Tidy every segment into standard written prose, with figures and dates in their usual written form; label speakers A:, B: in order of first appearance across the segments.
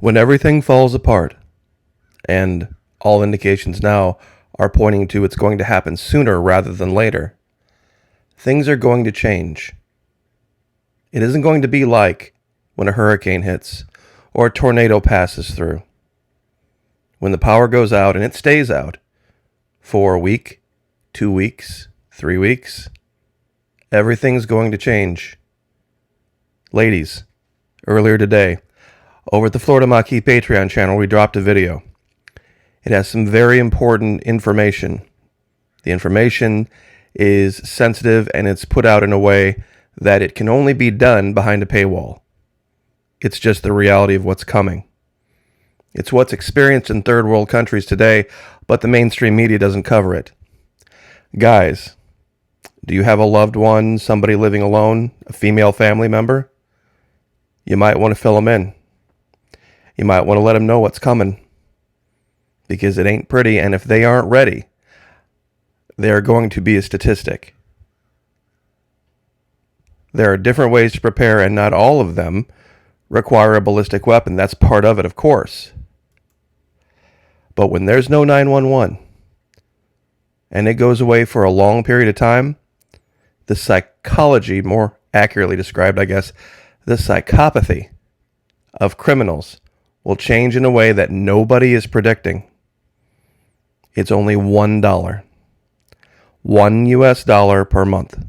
A: When everything falls apart, and all indications now are pointing to it's going to happen sooner rather than later, things are going to change. It isn't going to be like when a hurricane hits or a tornado passes through. When the power goes out, and it stays out for a week, 2 weeks, 3 weeks, everything's going to change. Ladies, earlier today, over at the Florida Maquis Patreon channel, we dropped a video. It has some very important information. The information is sensitive, and it's put out in a way that it can only be done behind a paywall. It's just the reality of what's coming. It's what's experienced in third world countries today, but the mainstream media doesn't cover it. Guys, do you have a loved one, somebody living alone, a female family member? You might want to fill them in. You might want to let them know what's coming, because it ain't pretty, and if they aren't ready, they're going to be a statistic. There are different ways to prepare, and not all of them require a ballistic weapon. That's part of it, of course. But when there's no 911, and it goes away for a long period of time, the psychology, more accurately described, I guess, the psychopathy of criminals will change in a way that nobody is predicting. It's only $1. $1 per month.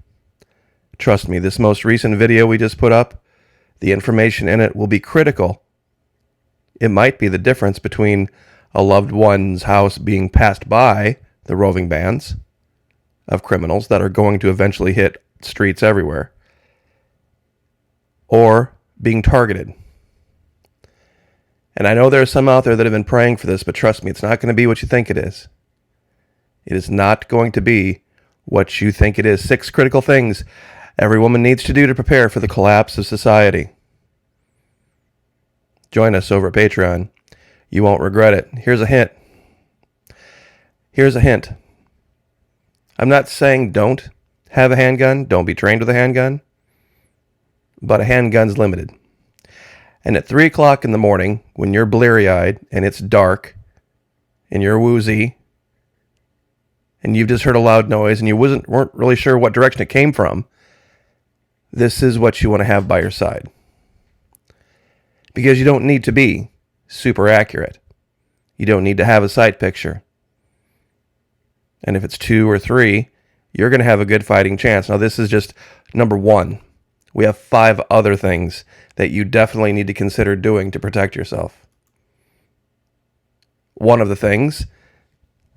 A: Trust me, this most recent video we just put up, the information in it will be critical. It might be the difference between a loved one's house being passed by the roving bands of criminals that are going to eventually hit streets everywhere, or being targeted. And I know there are some out there that have been praying for this, but trust me, it's not going to be what you think it is. It is not going to be what you think it is. 6 critical things every woman needs to do to prepare for the collapse of society. Join us over at Patreon. You won't regret it. Here's a hint. I'm not saying don't have a handgun, don't be trained with a handgun, but a handgun's limited. And at 3 o'clock in the morning, when you're bleary-eyed and it's dark and you're woozy and you've just heard a loud noise and you weren't really sure what direction it came from, this is what you want to have by your side. Because you don't need to be super accurate. You don't need to have a sight picture. And if it's 2 or 3, you're going to have a good fighting chance. Now, this is just number 1. We have 5 other things that you definitely need to consider doing to protect yourself. One of the things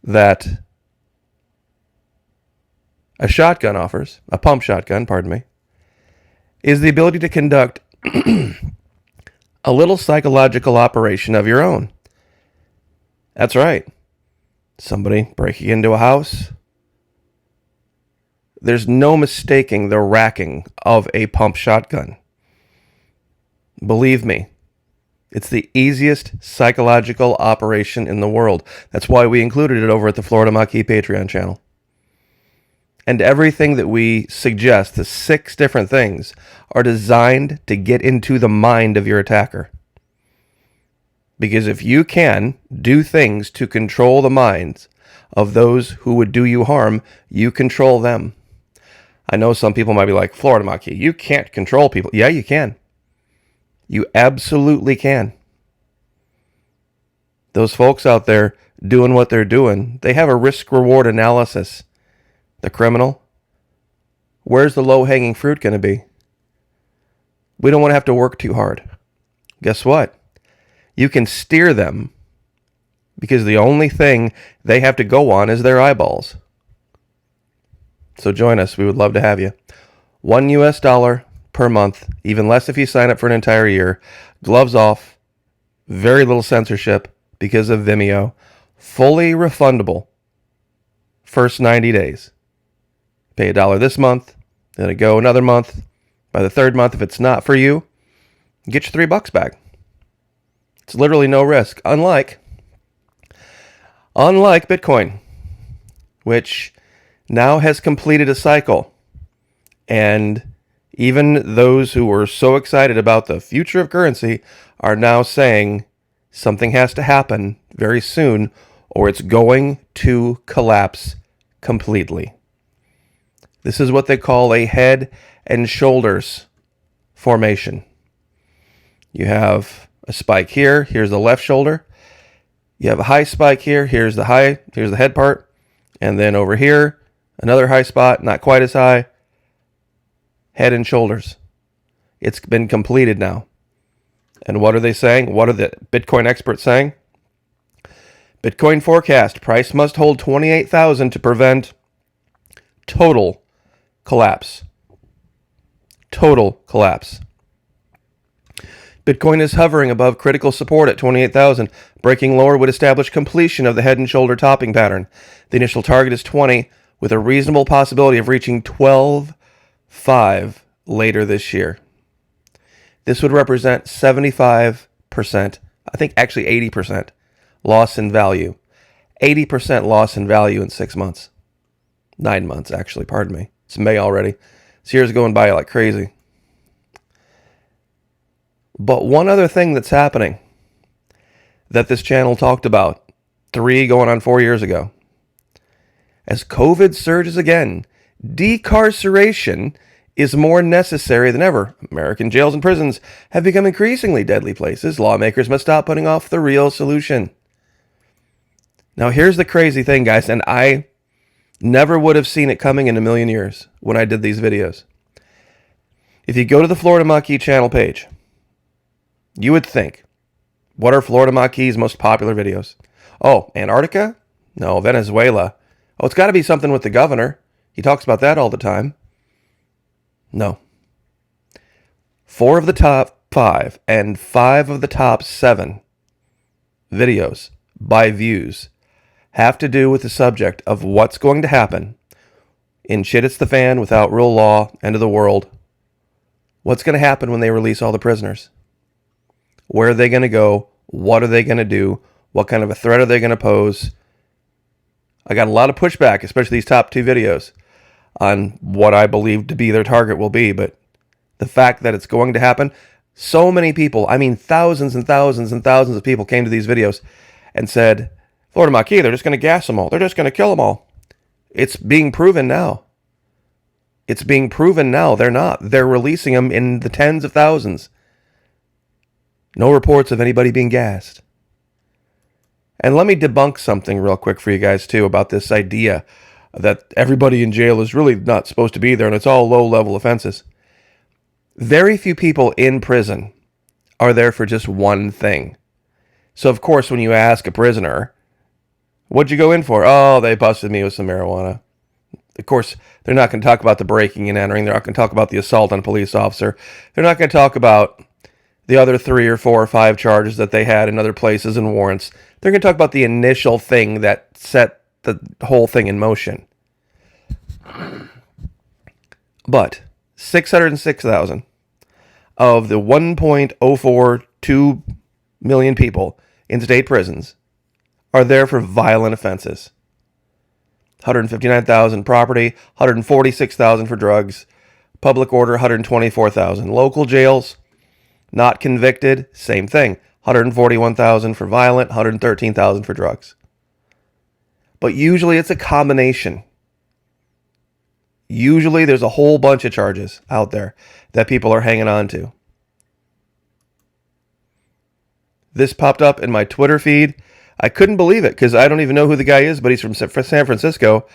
A: that a shotgun offers, a pump shotgun, pardon me, is the ability to conduct a little psychological operation of your own. That's right. Somebody breaking into a house. There's no mistaking the racking of a pump shotgun. Believe me, it's the easiest psychological operation in the world. That's why we included it over at the Florida Maquis Patreon channel. And everything that we suggest, the 6 different things, are designed to get into the mind of your attacker. Because if you can do things to control the minds of those who would do you harm, you control them. I know some people might be like, Florida Maquis, you can't control people. Yeah, you can. You absolutely can. Those folks out there doing what they're doing, they have a risk-reward analysis. The criminal, where's the low-hanging fruit going to be? We don't want to have to work too hard. Guess what? You can steer them, because the only thing they have to go on is their eyeballs. So join us. We would love to have you. $1 per month, even less if you sign up for an entire year. Gloves off. Very little censorship because of Vimeo. Fully refundable. First 90 days. Pay $1 this month, then it go another month. By the 3rd month, if it's not for you, get your $3 back. It's literally no risk. Unlike Bitcoin, which now has completed a cycle. And even those who were so excited about the future of currency are now saying Something has to happen very soon, or it's going to collapse completely. This is what they call a head and shoulders formation. You have a spike here. Here's the left shoulder. You have a high spike here. Here's the head part. And then over here, another high spot, not quite as high. Head and shoulders. It's been completed now. And what are they saying? What are the Bitcoin experts saying? Bitcoin forecast, price must hold 28,000 to prevent total collapse. Total collapse. Bitcoin is hovering above critical support at 28,000. Breaking lower would establish completion of the head and shoulder topping pattern. The initial target is 20, with a reasonable possibility of reaching 12.5 later this year. This would represent 75%, I think actually 80% loss in value. 80% loss in value in 6 months. 9 months, actually, pardon me. It's May already. This year's going by like crazy. But one other thing that's happening that this channel talked about 3 going on 4 years ago. As COVID surges again, decarceration is more necessary than ever. American jails and prisons have become increasingly deadly places. Lawmakers must stop putting off the real solution. Now, here's the crazy thing, guys, and I never would have seen it coming in a million years when I did these videos. If you go to the Florida Maquis channel page, you would think, what are Florida Maquis' most popular videos? Oh, Antarctica? No, Venezuela. Oh, it's got to be something with the governor. He talks about that all the time. No. 4 of the top 5 and 5 of the top 7 videos by views have to do with the subject of what's going to happen in shit hits the fan, without rule law, end of the world. What's going to happen when they release all the prisoners? Where are they going to go? What are they going to do? What kind of a threat are they going to pose? I got a lot of pushback, especially these top 2 videos, on what I believe to be their target will be, but the fact that it's going to happen, so many people, I mean thousands and thousands and thousands of people came to these videos and said, Florida Maquis, they're just going to gas them all. They're just going to kill them all. It's being proven now. It's being proven now. They're not. They're releasing them in the tens of thousands. No reports of anybody being gassed. And let me debunk something real quick for you guys too about this idea that everybody in jail is really not supposed to be there and it's all low-level offenses. Very few people in prison are there for just one thing. So, of course, when you ask a prisoner, what'd you go in for? Oh, they busted me with some marijuana. Of course, they're not going to talk about the breaking and entering. They're not going to talk about the assault on a police officer. They're not going to talk about the other 3 or 4 or 5 charges that they had in other places and warrants. They're going to talk about the initial thing that set the whole thing in motion. But 606,000 of the 1.042 million people in state prisons are there for violent offenses. 159,000 property, 146,000 for drugs, public order 124,000. Local jails, not convicted, same thing. 141,000 for violent, 113,000 for drugs. But usually it's a combination. Usually there's a whole bunch of charges out there that people are hanging on to. This popped up in my Twitter feed. I couldn't believe it because I don't even know who the guy is, but he's from San Francisco.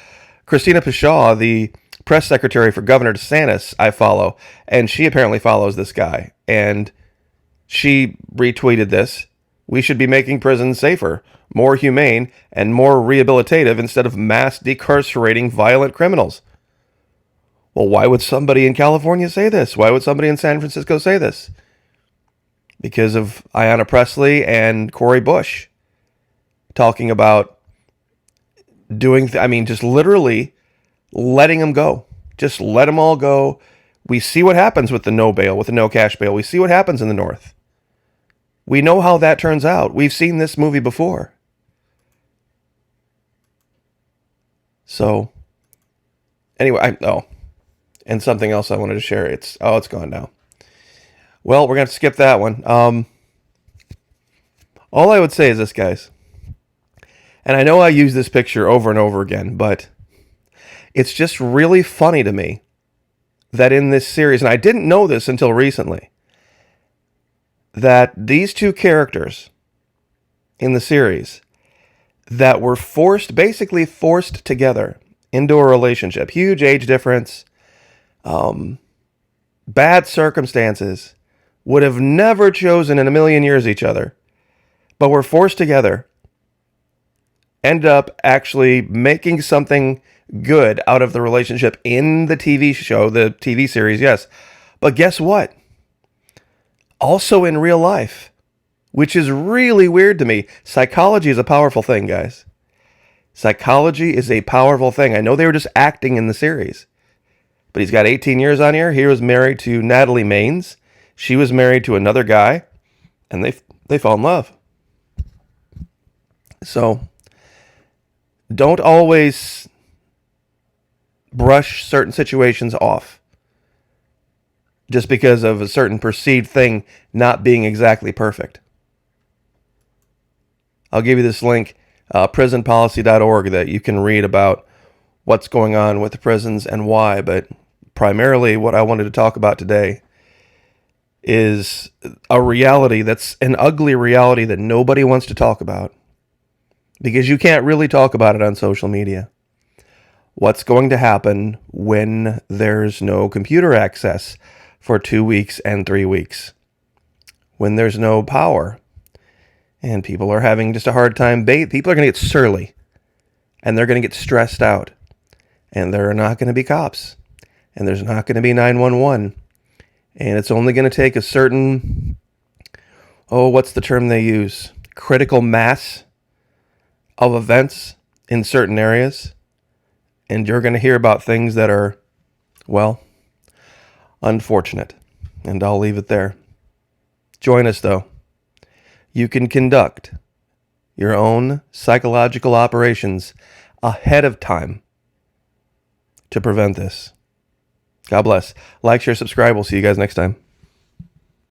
A: Christina Pashaw, the press secretary for Governor DeSantis, I follow, and she apparently follows this guy. And she retweeted this. We should be making prisons safer, more humane, and more rehabilitative instead of mass decarcerating violent criminals. Well, why would somebody in California say this? Why would somebody in San Francisco say this? Because of Ayanna Pressley and Cori Bush talking about doing, just literally letting them go. Just let them all go. We see what happens with the no bail, with the no cash bail. We see what happens in the North. We know how that turns out. We've seen this movie before. So, anyway, and something else I wanted to share. It's gone now. Well, we're going to skip that one. All I would say is this, guys. And I know I use this picture over and over again, but it's just really funny to me that in this series, and I didn't know this until recently, that these two characters in the series that were basically forced together into a relationship, huge age difference, bad circumstances, would have never chosen in a million years each other, but were forced together, ended up actually making something good out of the relationship in the TV show, the TV series, yes. But guess what? Also in real life, which is really weird to me. Psychology is a powerful thing, guys. Psychology is a powerful thing. I know they were just acting in the series, but he's got 18 years on here. He was married to Natalie Maines. She was married to another guy, and they fell in love. So don't always brush certain situations off just because of a certain perceived thing not being exactly perfect. I'll give you this link, prisonpolicy.org, that you can read about what's going on with the prisons and why. But primarily what I wanted to talk about today is a reality that's an ugly reality that nobody wants to talk about because you can't really talk about it on social media. What's going to happen when there's no computer access for 2 weeks and 3 weeks? When there's no power and people are having just a hard time. People are going to get surly and they're going to get stressed out and there are not going to be cops and there's not going to be 911. And it's only going to take a certain, what's the term they use? Critical mass of events in certain areas. And you're going to hear about things that are, well, unfortunate. And I'll leave it there. Join us, though. You can conduct your own psychological operations ahead of time to prevent this. God bless. Like, share, subscribe. We'll see you guys next time.